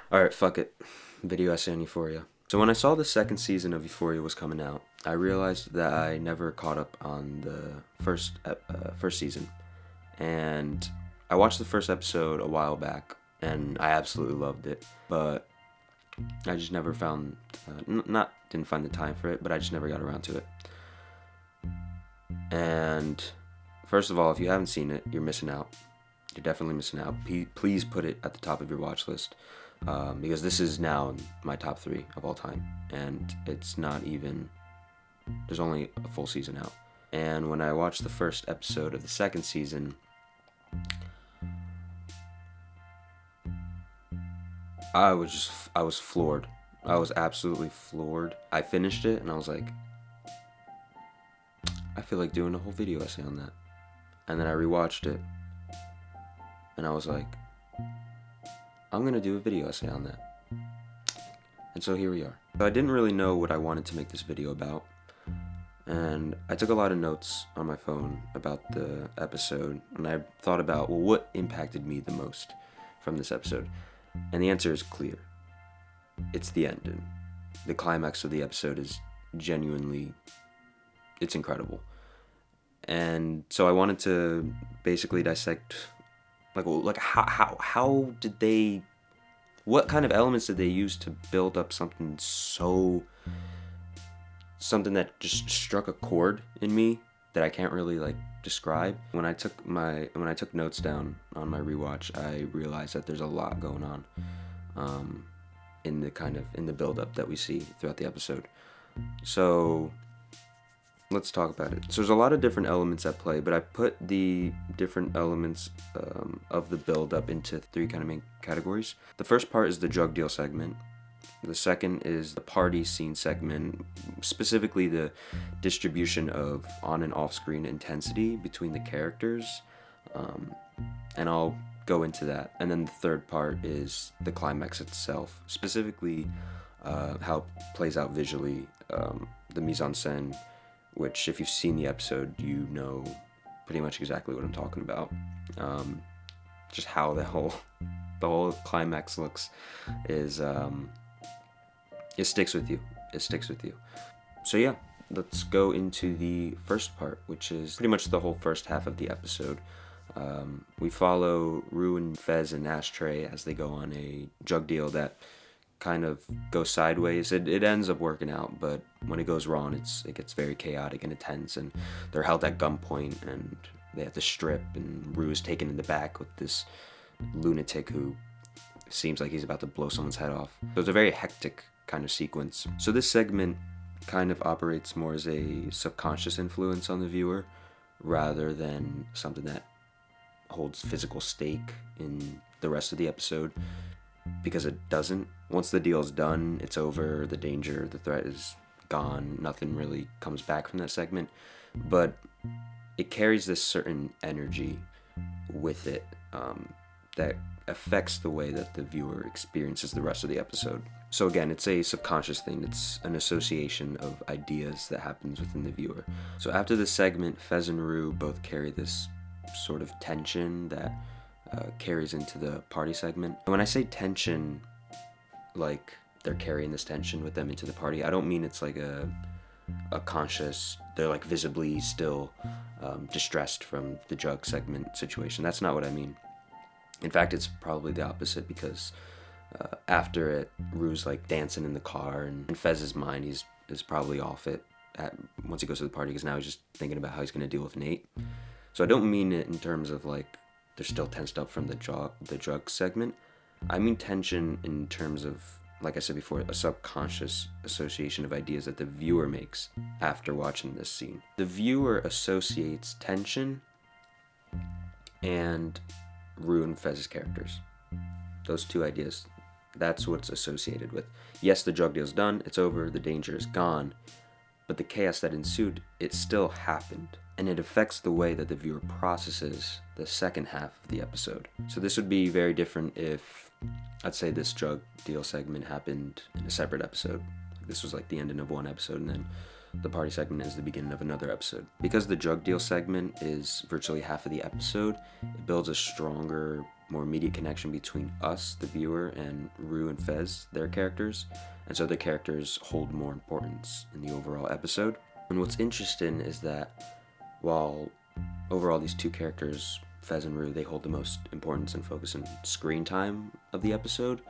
Alright, fuck it. Video essay on Euphoria. So when I saw the second season of Euphoria was coming out, I realized that I never caught up on the first season. And I watched the first episode a while back, and I absolutely loved it. But I just never found, didn't find the time for it, but I just never got around to it. And first of all, if you haven't seen it, you're missing out. You're definitely missing out. Please put it at the top of your watch list. Because this is now my top 3 of all time, and it's not even, there's only a full season out. And when I watched the first episode of the second season, I was floored. I was absolutely floored. I finished it and I was like, I feel like doing a whole video essay on that. And then I rewatched it and I was like, I'm gonna do a video essay on that. And so here we are. So I didn't really know what I wanted to make this video about, and I took a lot of notes on my phone about the episode, and I thought about, well, what impacted me the most from this episode? And the answer is clear. It's the ending. The climax of the episode is genuinely, it's incredible. And so I wanted to basically dissect like how did they, what kind of elements did they use to build up something that just struck a chord in me that I can't really like describe. When I took notes down on my rewatch, I realized that there's a lot going on in the build up that we see throughout the episode. So let's talk about it. So there's a lot of different elements at play, but I put the different elements of the build-up into 3 kind of main categories. The first part is the drug deal segment. The second is the party scene segment, specifically the distribution of on and off-screen intensity between the characters, and I'll go into that. And then the third part is the climax itself, specifically how it plays out visually, the mise-en-scène, which if you've seen the episode, you know pretty much exactly what I'm talking about. Just how the whole climax looks is, it sticks with you. It sticks with you. So yeah, let's go into the first part, which is pretty much the whole first half of the episode. We follow Rue and Fez and Ashtray as they go on a drug deal that kind of goes sideways. It ends up working out, but when it goes wrong, it gets very chaotic and intense, and they're held at gunpoint and they have to strip, and Rue is taken in the back with this lunatic who seems like he's about to blow someone's head off. So it's a very hectic kind of sequence. So this segment kind of operates more as a subconscious influence on the viewer rather than something that holds physical stake in the rest of the episode, because it doesn't. Once the deal's done, it's over, the danger, the threat is gone, nothing really comes back from that segment, but it carries this certain energy with it that affects the way that the viewer experiences the rest of the episode. So again, it's a subconscious thing. It's an association of ideas that happens within the viewer. So after this segment, Fez and Rue both carry this sort of tension that carries into the party segment. And when I say tension, like they're carrying this tension with them into the party, I don't mean it's like a conscious, they're like visibly still distressed from the drug segment situation. That's not what I mean. In fact, it's probably the opposite, because after it, Rue's like dancing in the car, and in Fez's mind, is probably off it once he goes to the party, because now he's just thinking about how he's going to deal with Nate. So I don't mean it in terms of like they're still tensed up from the drug segment. I mean tension in terms of, like I said before, a subconscious association of ideas that the viewer makes after watching this scene. The viewer associates tension and Rue and Fez's characters. Those 2 ideas, that's what it's associated with. Yes, the drug deal's done, it's over, the danger is gone, but the chaos that ensued, it still happened. And it affects the way that the viewer processes the second half of the episode. So this would be very different if, I'd say, this drug deal segment happened in a separate episode. This was like the ending of one episode, and then the party segment is the beginning of another episode. Because the drug deal segment is virtually half of the episode, it builds a stronger more immediate connection between us, the viewer, and Rue and Fez, their characters, and so their characters hold more importance in the overall episode. And what's interesting is that while overall these two characters, Fez and Rue, they hold the most importance and focus and screen time of the episode,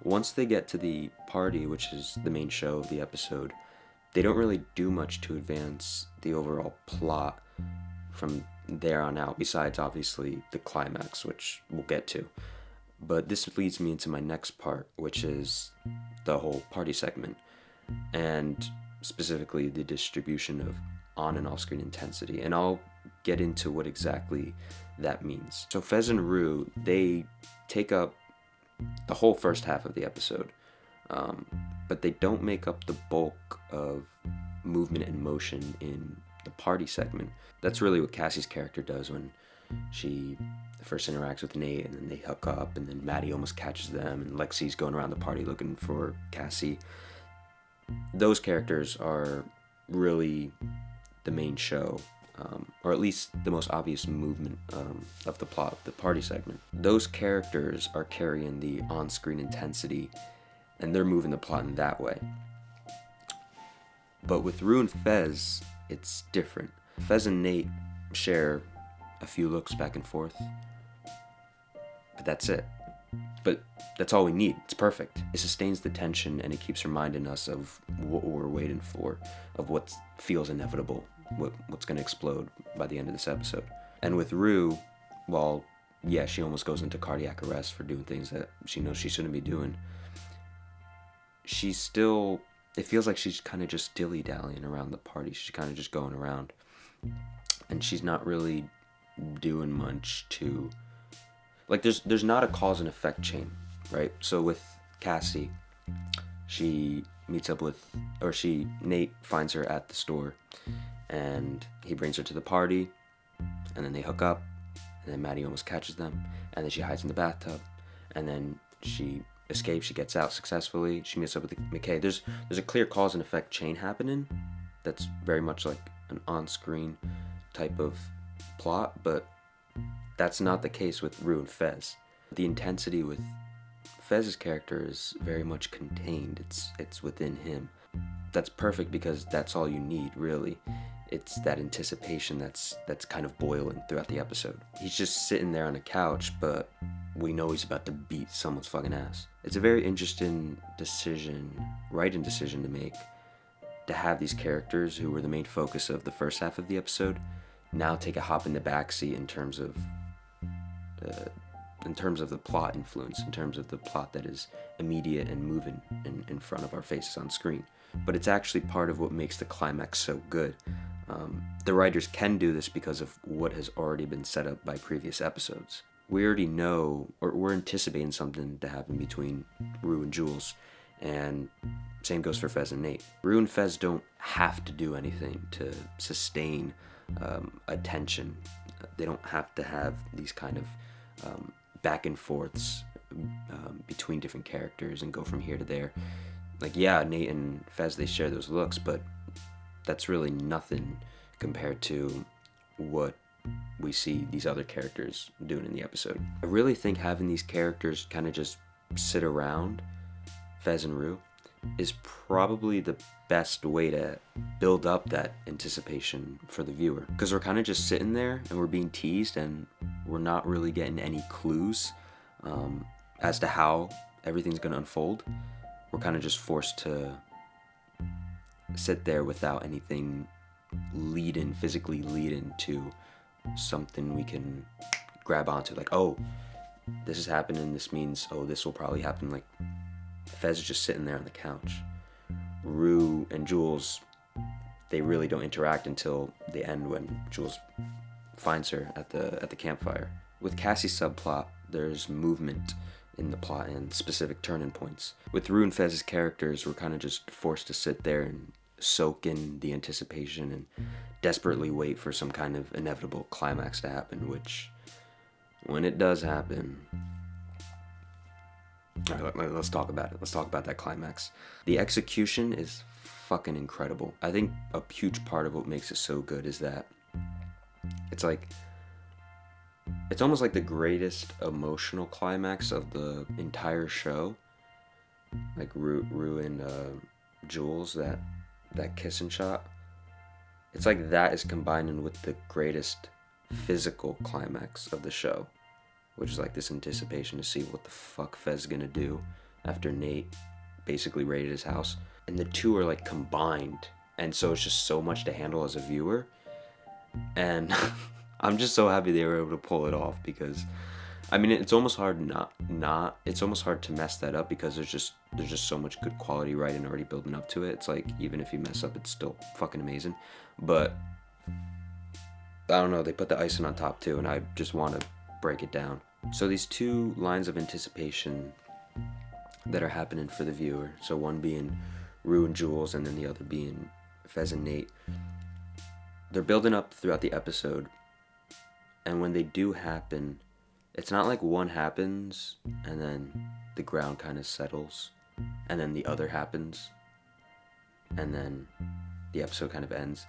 once they get to the party, which is the main show of the episode, they don't really do much to advance the overall plot from there on out, besides obviously the climax, which we'll get to. But this leads me into my next part, which is the whole party segment, and specifically the distribution of on and off screen intensity, and I'll get into what exactly that means. So Fez and Rue, they take up the whole first half of the episode, but they don't make up the bulk of movement and motion in the party segment. That's really what Cassie's character does when she first interacts with Nate, and then they hook up, and then Maddie almost catches them, and Lexi's going around the party looking for Cassie. Those characters are really the main show, or at least the most obvious movement of the plot of the party segment. Those characters are carrying the on-screen intensity, and they're moving the plot in that way. But with Rue and Fez, it's different. Fez and Nate share a few looks back and forth, but that's it. But that's all we need. It's perfect. It sustains the tension, and it keeps reminding us of what we're waiting for, of what feels inevitable, what's going to explode by the end of this episode. And with Rue, while, yeah, she almost goes into cardiac arrest for doing things that she knows she shouldn't be doing, she's still, it feels like she's kind of just dilly-dallying around the party. She's kind of just going around, and she's not really doing much to, like, there's not a cause and effect chain, right? So with Cassie, she meets up with, Nate finds her at the store, and he brings her to the party, and then they hook up, and then Maddie almost catches them, and then she hides in the bathtub, and then she escapes, she gets out successfully, she meets up with McKay. There's a clear cause and effect chain happening that's very much like an on-screen type of plot, but that's not the case with Rue and Fez. The intensity with Fez's character is very much contained. It's within him. That's perfect because that's all you need, really. It's that anticipation that's kind of boiling throughout the episode. He's just sitting there on a couch, but we know he's about to beat someone's fucking ass. It's a very interesting writing decision to make, to have these characters who were the main focus of the first half of the episode now take a hop in the backseat in terms of the plot influence, in terms of the plot that is immediate and moving in front of our faces on screen. But it's actually part of what makes the climax so good. The writers can do this because of what has already been set up by previous episodes. We already know, or we're anticipating something to happen between Rue and Jules, and same goes for Fez and Nate. Rue and Fez don't have to do anything to sustain a tension. They don't have to have these kind of back and forths between different characters and go from here to there. Like, yeah, Nate and Fez, they share those looks, but that's really nothing compared to what we see these other characters doing in the episode. I really think having these characters kind of just sit around, Fez and Rue, is probably the best way to build up that anticipation for the viewer. Because we're kind of just sitting there and we're being teased, and we're not really getting any clues as to how everything's going to unfold. We're kind of just forced to sit there without anything physically leading to something we can grab onto. Like, oh, this is happening, this means, oh, this will probably happen. Like, Fez is just sitting there on the couch. Rue and Jules, they really don't interact until the end when Jules finds her at the campfire. With Cassie's subplot, there's movement in the plot and specific turning points. With Rue and Fez's characters, we're kind of just forced to sit there and soak in the anticipation and desperately wait for some kind of inevitable climax to happen, which, when it does happen, let's talk about it. Let's talk about that climax. The execution is fucking incredible. I think a huge part of what makes it so good is that it's like it's almost like the greatest emotional climax of the entire show. Like Rue and Jules, that kissing shot. It's like that is combining with the greatest physical climax of the show, which is like this anticipation to see what the fuck Fez gonna do after Nate basically raided his house. And the two are like combined, and so it's just so much to handle as a viewer. And I'm just so happy they were able to pull it off, because I mean, it's almost hard it's almost hard to mess that up, because there's just so much good quality writing already building up to it. It's like, even if you mess up, it's still fucking amazing. But I don't know, they put the icing on top too, and I just want to break it down. So these two lines of anticipation that are happening for the viewer, so one being Rue and Jules, and then the other being Fez and Nate, they're building up throughout the episode, and when they do happen, it's not like one happens and then the ground kind of settles and then the other happens and then the episode kind of ends.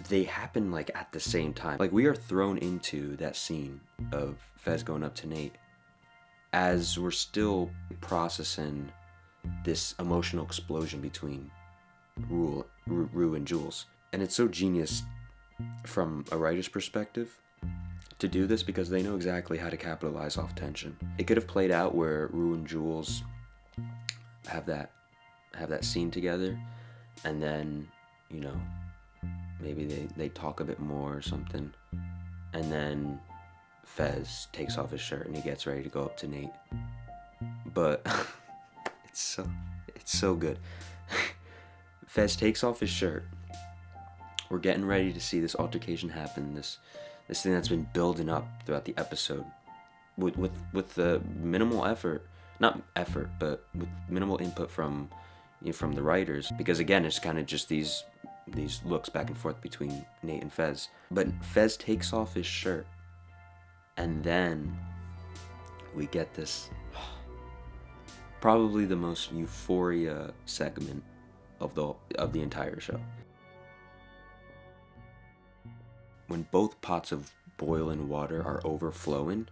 They happen like at the same time. Like, we are thrown into that scene of Fez going up to Nate as we're still processing this emotional explosion between Rue and Jules. And it's so genius from a writer's perspective to do this, because they know exactly how to capitalize off tension. It could have played out where Rue and Jules have that scene together, and then, you know, maybe they talk a bit more or something, and then Fez takes off his shirt and he gets ready to go up to Nate. But it's so good. Fez takes off his shirt. We're getting ready to see this altercation happen, this thing that's been building up throughout the episode with the minimal effort, not effort, but with minimal input from the writers, because again, it's kind of just these looks back and forth between Nate and Fez. But Fez takes off his shirt, and then we get this probably the most euphoria segment of the entire show. When both pots of boiling water are overflowing,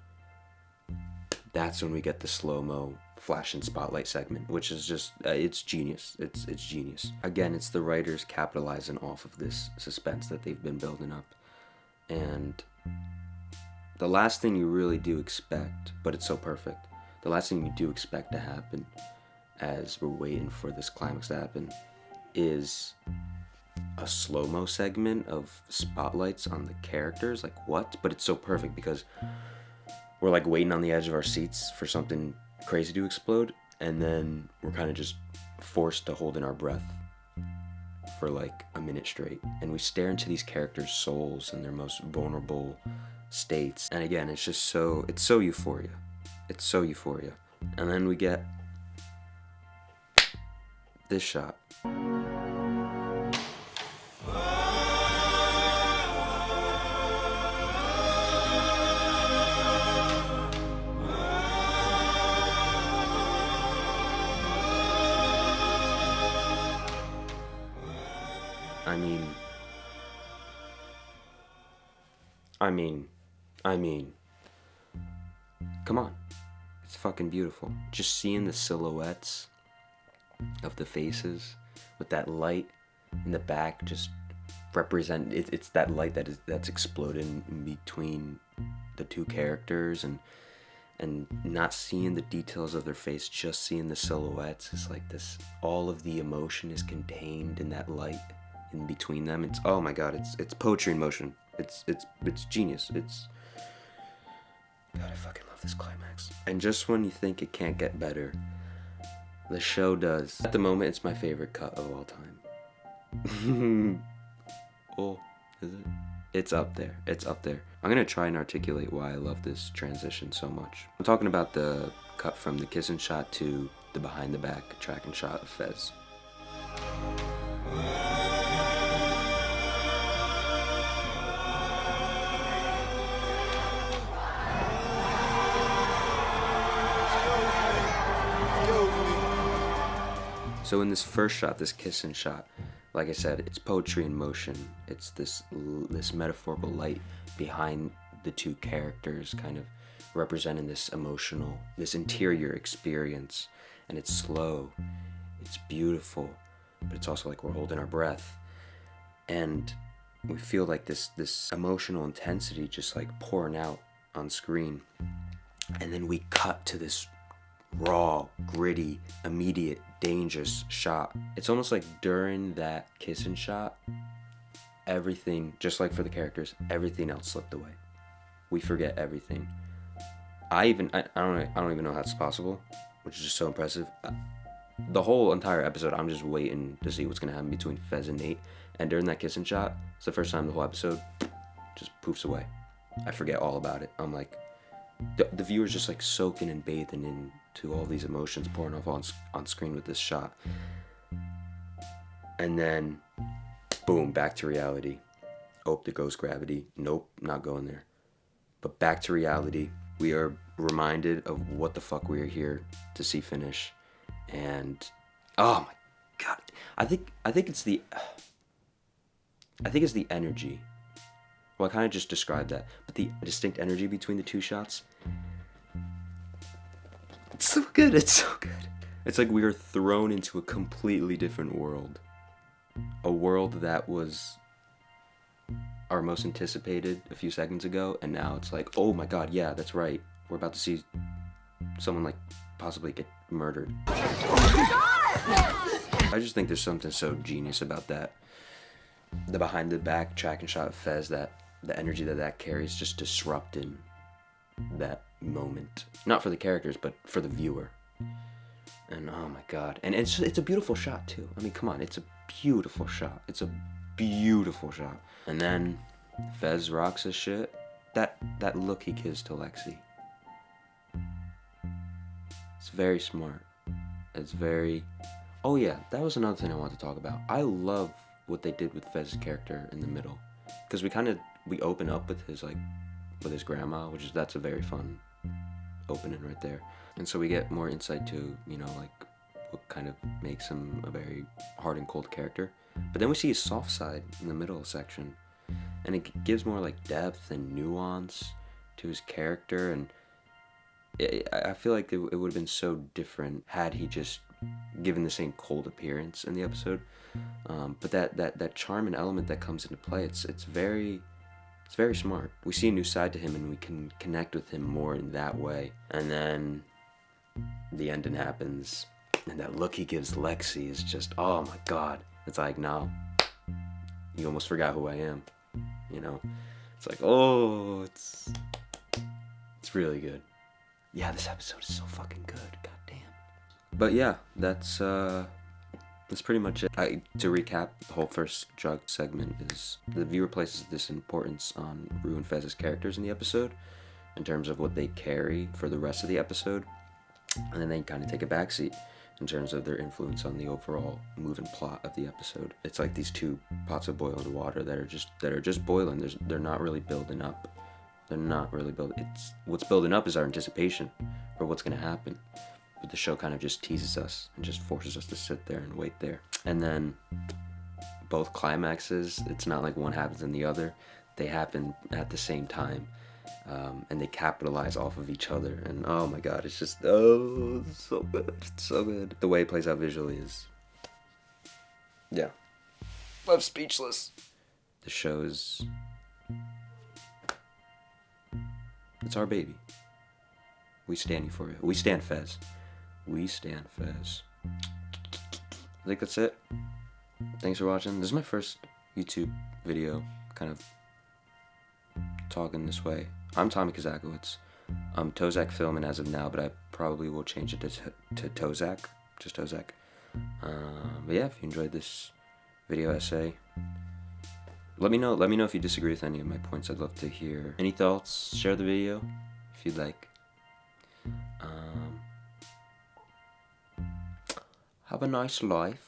that's when we get the slow-mo flashing spotlight segment, which is just, it's genius. It's genius. Again, it's the writers capitalizing off of this suspense that they've been building up. And the last thing you really do expect, but it's so perfect, the last thing you do expect to happen as we're waiting for this climax to happen is a slow-mo segment of spotlights on the characters. Like, what? But it's so perfect, because we're like waiting on the edge of our seats for something crazy to explode, and then we're kind of just forced to hold in our breath for like a minute straight, and we stare into these characters' souls and their most vulnerable states. And again, it's so euphoria. It's so euphoria. And then we get this shot. I mean, come on. It's fucking beautiful. Just seeing the silhouettes of the faces with that light in the back just represent, it's that light that's exploding in between the two characters, and not seeing the details of their face, just seeing the silhouettes. It's like this, all of the emotion is contained in that light in between them. It's, oh my god, it's poetry in motion. It's genius. God, I fucking love this climax. And just when you think it can't get better, the show does. At the moment, it's my favorite cut of all time. Oh, is it? It's up there. I'm gonna try and articulate why I love this transition so much. I'm talking about the cut from the kissing shot to the behind the back tracking shot of Fez. So in this first shot, this kissing shot, Like I said, it's poetry in motion. It's this metaphorical light behind the two characters, kind of representing this emotional, this interior experience. And it's slow, it's beautiful, but it's also like we're holding our breath. And we feel like this emotional intensity just like pouring out on screen. And then we cut to this raw, gritty, immediate, dangerous shot. It's almost like during that kissing shot, everything, just like for the characters, everything else slipped away. We forget everything. I don't even know how that's possible, which is just so impressive. The whole entire episode, I'm just waiting to see what's gonna happen between Fez and Nate. And during that kissing shot, it's the first time the whole episode just poofs away. I forget all about it. I'm like, the viewer's just like soaking and bathing into all these emotions pouring off on screen with this shot. And then, boom, back to reality. Oh, there goes gravity. Nope, not going there. But back to reality. We are reminded of what the fuck we are here to see finish. And, oh my God. I think it's the energy. Well, I kind of just described that, but the distinct energy between the two shots. It's so good. It's so good. It's like we are thrown into a completely different world. A world that was our most anticipated a few seconds ago, and now it's like, oh my God, yeah, that's right. We're about to see someone like possibly get murdered. I just think there's something so genius about that. The behind the back tracking shot of Fez, that the energy that carries, just disrupting that moment. Not for the characters, but for the viewer. And oh my God. And it's a beautiful shot too. I mean, come on, it's a beautiful shot. It's a beautiful shot. And then Fez rocks his shit. That look he gives to Lexi. It's very smart. It's very... Oh yeah, that was another thing I wanted to talk about. I love what they did with Fez's character in the middle. Because we open up with his grandma, that's a very fun opening right there. And so we get more insight to, like what kind of makes him a very hard and cold character. But then we see his soft side in the middle section. And it gives more like depth and nuance to his character. And I feel like it would have been so different had he just given the same cold appearance in the episode. But that charm and element that comes into play, it's very smart. We see a new side to him and we can connect with him more in that way. And then the ending happens, and that look he gives Lexi is just, oh my God. It's like, no, you almost forgot who I am. It's like, oh, it's really good. Yeah, this episode is so fucking good. God damn. But yeah, that's pretty much it. To recap, the whole first drug segment is the viewer places this importance on Rue and Fez's characters in the episode in terms of what they carry for the rest of the episode, and then they kind of take a backseat in terms of their influence on the overall move and plot of the episode. It's like these two pots of boiling water that are just boiling. They're not really building up. They're not really building. What's building up is our anticipation for what's gonna happen. But the show kind of just teases us and just forces us to sit there and wait there. And then both climaxes, it's not like one happens in the other. They happen at the same time. And they capitalize off of each other. And oh my God, it's just, oh, it's so good. It's so good. The way it plays out visually is, yeah. I'm speechless. The show is, it's our baby. We stand Euphoria. We stand Fez. We stand Fez. I think that's it. Thanks for watching. This is my first YouTube video kind of talking this way. I'm Tommy Kazakowicz. I'm Tozak filming as of now, but I probably will change it to Tozak. Just Tozak. But yeah, if you enjoyed this video essay, let me know if you disagree with any of my points. I'd love to hear any thoughts. Share the video if you'd like. Have a nice life.